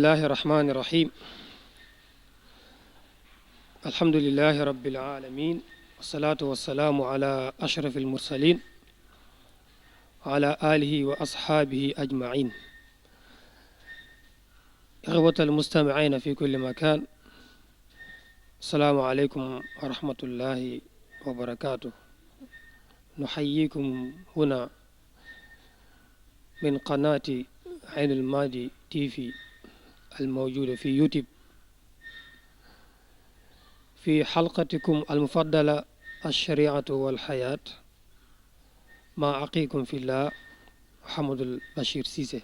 الله الرحمن الرحيم الحمد لله رب العالمين والصلاة والسلام على أشرف المرسلين وعلى آله وأصحابه أجمعين إخوة المستمعين في كل مكان السلام عليكم ورحمة الله وبركاته نحييكم هنا من قناة عين المادي تيفي الموجودة في يوتيوب في حلقتكم المفضلة الشريعة والحياة مع أخيكم في الله محمد البشير سيسي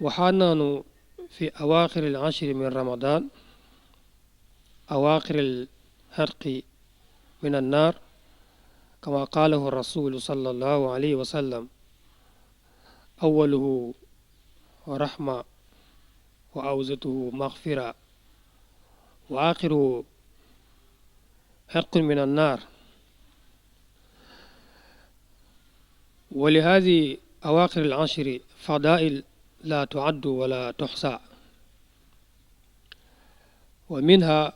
وحنان في أواخر العشر من رمضان أواخر الحرق من النار كما قاله الرسول صلى الله عليه وسلم أوله رحمة وأوزته مغفرة وآخره حرق من النار ولهذه أواخر العشر فضائل لا تعد ولا تحصى ومنها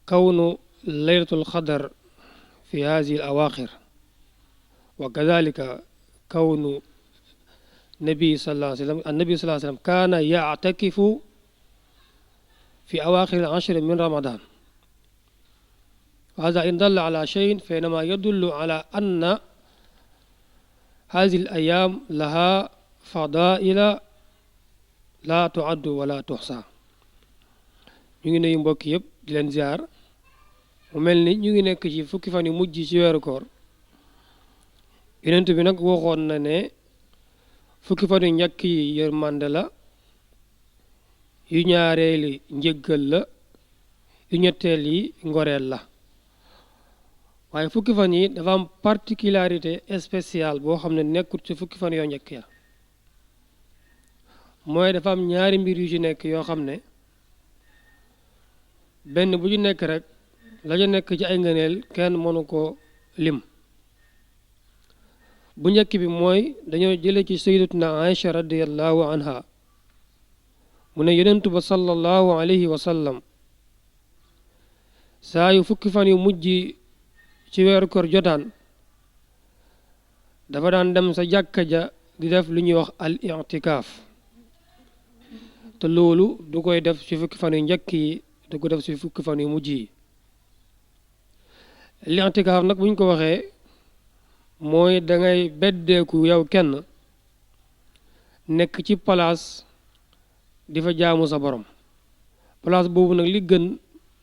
كون ليلة القدر في هذه الأواخر وكذلك كون النبي صلى الله عليه وسلم كان يعتكف في أواخر العشر من رمضان وهذا إن دل على شيء فإنما يدل على أن هذه الأيام لها فضائل لا تعد ولا تحصى ñu ngi nuyu mbokk yëpp di leen ziar mu mel ni ñu ngi nekk ci fukki fan yu mujj ci weeru koor yonent bi nag waxoon na ne fukki fan yu njëkk yi yërmande la yu ñaareeli njëggal la yu ñetteel yi ngoreel la waaye fukki fan yi dafa am particularité spéciale boo xam ne nekkut ci fukki fan yoo njëkk ya mooy dafa am ñaari mbir yu ci nekk yoo xam ne benn bu ci nekk rek la ca nekk ci ay ngëneel kenn mënu ko lim bu njëkk bi mooy dañoo jële ci sayyidatuna Aïcha radiyallahu anha mu ne yonentu ba sallallahu alayhi wa sallam saa yu fukki fan yu mujj ci weeru koor jotaan dafa daan dem sa jàkka ja di def lu ñuy wax al i'tikaaf te loolu du koy def ci fukki fan yu njëkk yi du ko def ci fukki fan yu mujj yi al i'tikaaf nag bu ñu ko waxee mooy dangay beddeeku yow kenn nekk ci palaas di fa jaamu sa borom palaas boobu nag li gën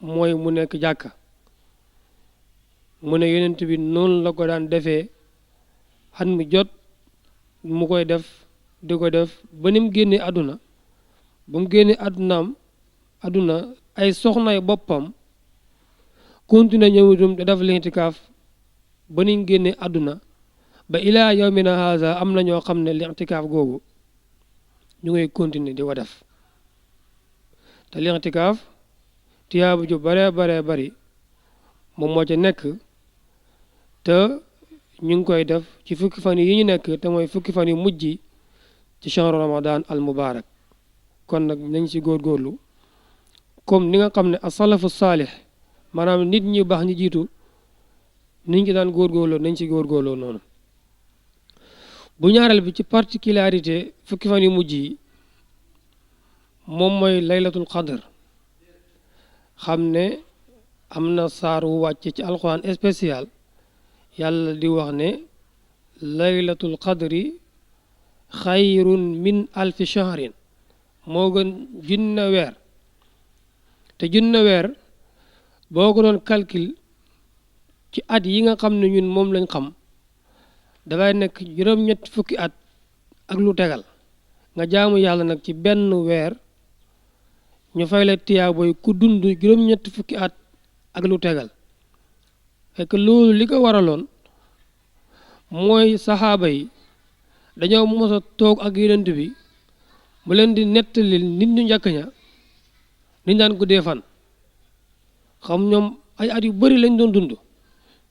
mooy mu nekk jàkka mu ne yonent bi noonu la ko daan defee xat mi jot mu koy def di ko def ba ni mu génnee àdduna ba mu génnee àdduna ay soxnaay boppam continué ñëwutum te def l'intikaaf ba niñ génnee àdduna ba ilaa yawmina haza am na ñoo xam ne l'intikaaf googu ñu ngay continuer di ko def te l'intikaaf tiyaabu ju bare bari moom moo ca nekk te ñu ngi koy def ci fukki fan yi ñu nekk te mooy fukki fan yu mujj ci shahru ramadan al mubarak kon nag nañ ci góorgóorlu comme ni nga xam ne as-salafu saalih maanaam nit ñi baax ñi jiitu niñ ci daan góorgóorloo nañ ci góorgóorloo noonu bu ñaareel bi ci particularité fukki fan yu mujj yi moom mooy laylatul qadr xam ne am na saar wu wàcc ci alquran spécial yàlla di wax ne laylatul qadri xayrun min alfi shahrin moo gën junne weer te junne weer boo ko doon calcul ci at yi nga xam ne ñun moom lañ xam dafay nekk juróom-ñetti fukki at ak lu tegal nga jaamu yàlla nag ci benn weer ñu fay la tiyaabooy ku dund juróom-ñetti fukki at ak lu tegal fekk loolu li ko waraloon mooy saxaaba yi dañoo mos a toog ak yonent bi mu leen di nettali nit ñu njëkk ña niñ daan guddee fan xam ñoom ay at yu bari lañ doon dund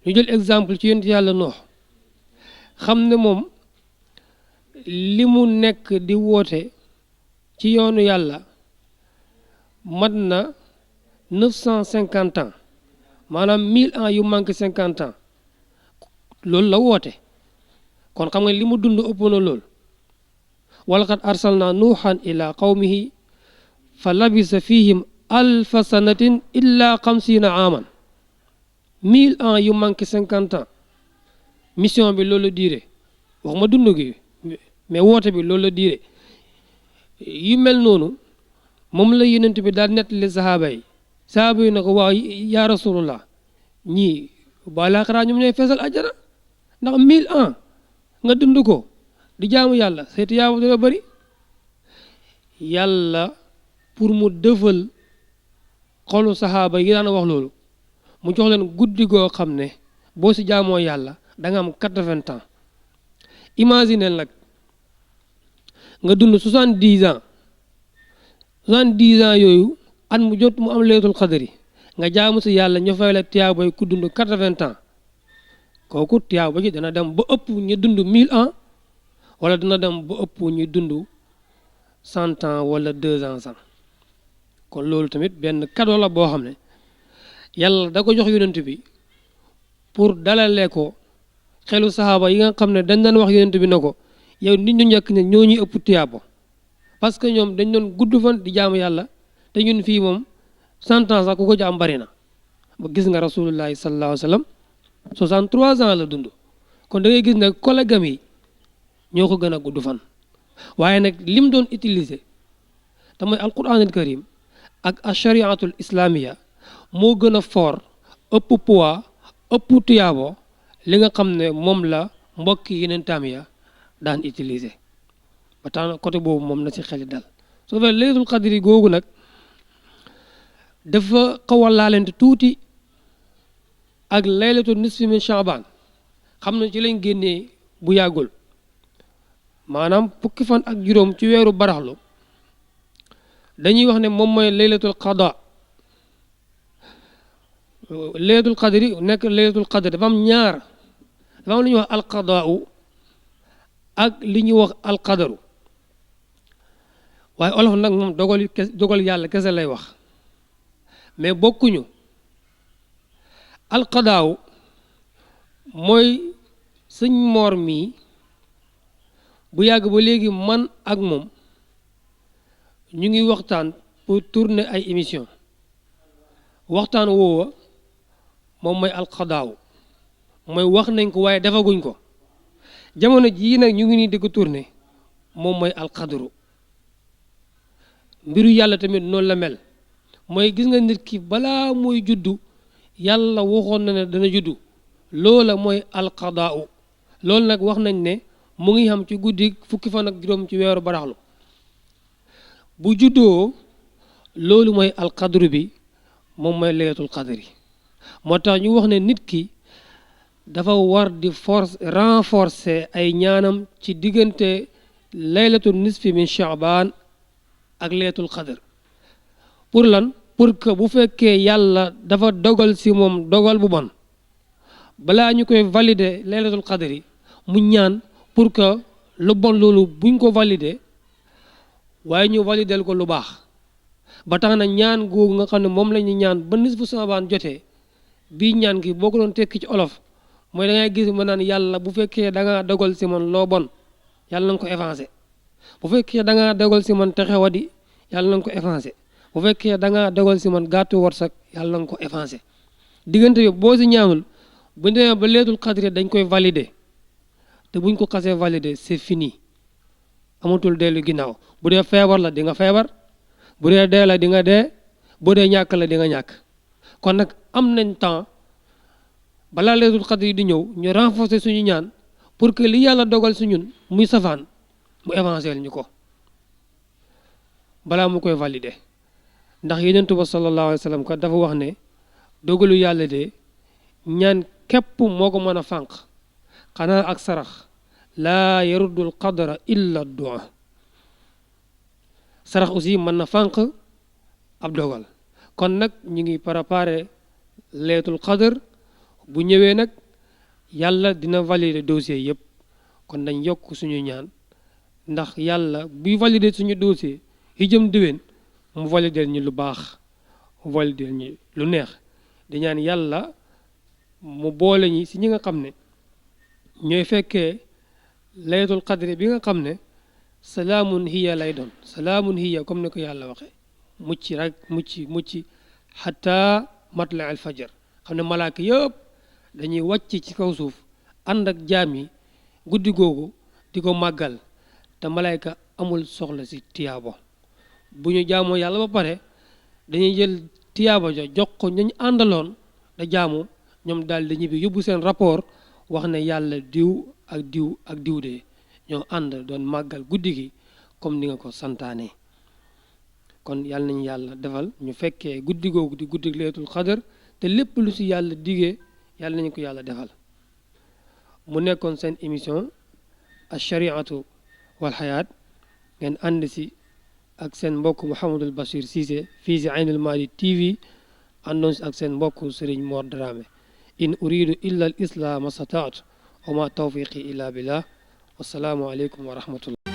ñu jël exemple ci yonent yàlla Noox xam ne moom li mu nekk di woote ci yoonu yàlla mat na 950 ans maanaam 1000 ans yu manque 50 ans loolu la woote kon xam nga li mu dund ëpp na lool walaqad arsalna nuuhan ila qawmihi fa labisa fihim alfa sanatin illa 50 aaman 1000 ans yu manque 50 ans mission bi loolu la diire wax ma dund gi mais woote bi loolu la diire yu mel noonu moom la yonent bi daal nettali sahaaba yi na ko waaw yaa rasulullah ñii ba laaxiraa ñoom ñooy feesal àjjana ndax 1000 ans nga dund ko di jaamu yàlla seeti yaa dina bëri yàlla pour mu dëfal xolu sahaaba yi daan wax loolu mu jox leen guddi goo xam ne boo si jaamoo yàlla da nga am 80 ans imagine nag nga dund 70 ans 70 ans yooyu at mu jot mu am laylatul qadri nga jaamu si yàlla ñu fay la tiyaabay ku dund 80 ans kooku tiyaaba ji dana dem ba ëpp ñu dund 1000 ans wala dana dem ba ëpp ñu dund 100 ans wala 200 ans kon loolu tamit benn cadeau la boo xam ne yàlla da ko jox yonent bi pour dalalee ko xelu saxaaba yi nga xam ne dañ daan wax yonent bi na ko yow nit ñu njëkk ne ñoo ñuy ëpp tiyaaba parce que ñoom dañ doon gudd fan di jaamu yàlla te ñun fii moom 100 ans sax ku ko jaam bari na ba gis nga rasulullahi sallallahu alayhi wa sallam 63 ans la dund kon da ngay gis ne collègue am yi ñoo ko gën a gudd fan waaye nag lim doon utiliser te mooy alquranul karim ak ashariatul islamiya moo gën a fort ëpp poids ëpp tuyaabo li nga xam ne moom la mbokki yeneen taam ya daan utiliser ba tax na côté boobu moom na ci xeli dal su fekkee laylatul qadri googu nag dafa xaw a laalante tuuti ak laylatul nisfi min shaaban xam na ci lañ génnee bu yàggul maanaam fukki fan ak juróom ci weeru baraxlu dañuy wax ne moom mooy laylatul qada laylatul qadri nekk laylatul qadri dafa am ñaar dafa am lu ñuy wax alqadaau ak li ñuy wax alqadaru waaye olof nag moom dogal yàlla kese lay wax mais bokkuñu alqadaaw mooy sëñ moor mii bu yàgg ba léegi man ak moom ñu ngi waxtaan pour tourner ay émission waxtaan woowa moom mooy alqadaaw mooy wax nañ ko waaye defaguñ ko jamono jii nag ñu ngi nii di ko tourner moom mooy alqadaru mbiru yàlla tamit noonu la mel mooy gis nga nit ki balaa mooy juddu yàlla waxoon na ne dana juddu loola mooy alqadaaw loolu nag wax nañ ne mu ngi xam ci guddi fukki fan ak juróom ci weeru baraxlu bu juddoo loolu mooy alqadru bi moom mooy laylatul qadri moo tax ñu wax ne nit ki dafa war di renforcer ay ñaanam ci diggante laylatul nisfi min shaaban ak laylatul qadr pour lan pour que bu fekkee yàlla dafa dogal si moom dogal bu bon balaa ñu koy valider laylatul qadri mu ñaan pour que lu bon loolu buñ ko valider waaye ñu validel ko lu baax ba tax na ñaan googu nga xam ne moom la ñu ñaan ba nisfu saabaan jotee bii ñaan gi boo ko doon tekki ci olof mooy da ngay gis ma naan yàlla bu fekkee da ngaa dogal si man loo bon yàlla na nga ko effacé bu fekkee da ngaa dogal si man texewadi yàlla na nga ko effacé bu fekkee da ngaa dogal si man gàttu warsak yàlla na nga ko effacé diggante bi boo si ñaanul bu ñu demee ba laylatul qadri dañ koy valider te buñ ko xasee valider c'est fini amatul dellu ginnaaw bu dee feebar la di nga feebar bu dee dee la di nga dee bu dee ñàkk la di nga ñàkk kon nag am nañ temps balaa laylatul qadri di ñëw ñu renforcer suñu ñaan pour que li yàlla dogal si ñun muy safaan mu évancel ñu ko balaa mu koy valider ndax yonent ba sallallahu alayhi wa sallam kat dafa wax ne dogalu yàlla de ñaan képp moo ko mën a fànq xanaa ak sarax laa yaruddul qadra illa dua sarax aussi mën na fànq ab dogal kon nag ñu ngi préparé laylatul qadr bu ñëwee nag yàlla dina valider dossier yëpp kon dañ yokk suñu ñaan ndax yàlla buy valider suñu dossier yi jëm déwén mu valider ñu lu baax mu valider ñu lu neex di ñaan yàlla mu boole ñi si ñi nga xam ne ñooy fekkee laylatul qadri bi nga xam ne salaamun hiya lay doon salaamun hiya comme ni ko yàlla waxee mucc rek mucc xataa matla al fajar xam ne malaaka yëpp dañuy wàcc ci kaw suuf ànd ak jaam yi guddi googu di ko màggal te malayka amul soxla si tiyaabo bu ñu jaamoo yàlla ba pare dañuy jël tiyaabo ja jox ko ñu àndaloon da jaamu ñoom daal di ñibbi yóbbu seen rapport wax ne yàlla diw ak diw de ñoo ànd doon màggal guddi gi comme ni nga ko santaane kon yàlla nañu yàlla defal ñu fekkee guddi googu di guddi laylatul qadr te lépp lu si yàlla digee yàlla nañu ko yàlla defal mu nekkoon seen émission ash-shari'atu wal hayaat ngeen ànd si ak seen mbokk Mouhamadul Bachir Cissé fii si Aynul Maadi TV àndoon si ak seen mbokk Serigne Mor Dramé in uridu illa al islam astataatu wa ma tawfiqi illa billah wassalaamu aleykum wa rahmatullah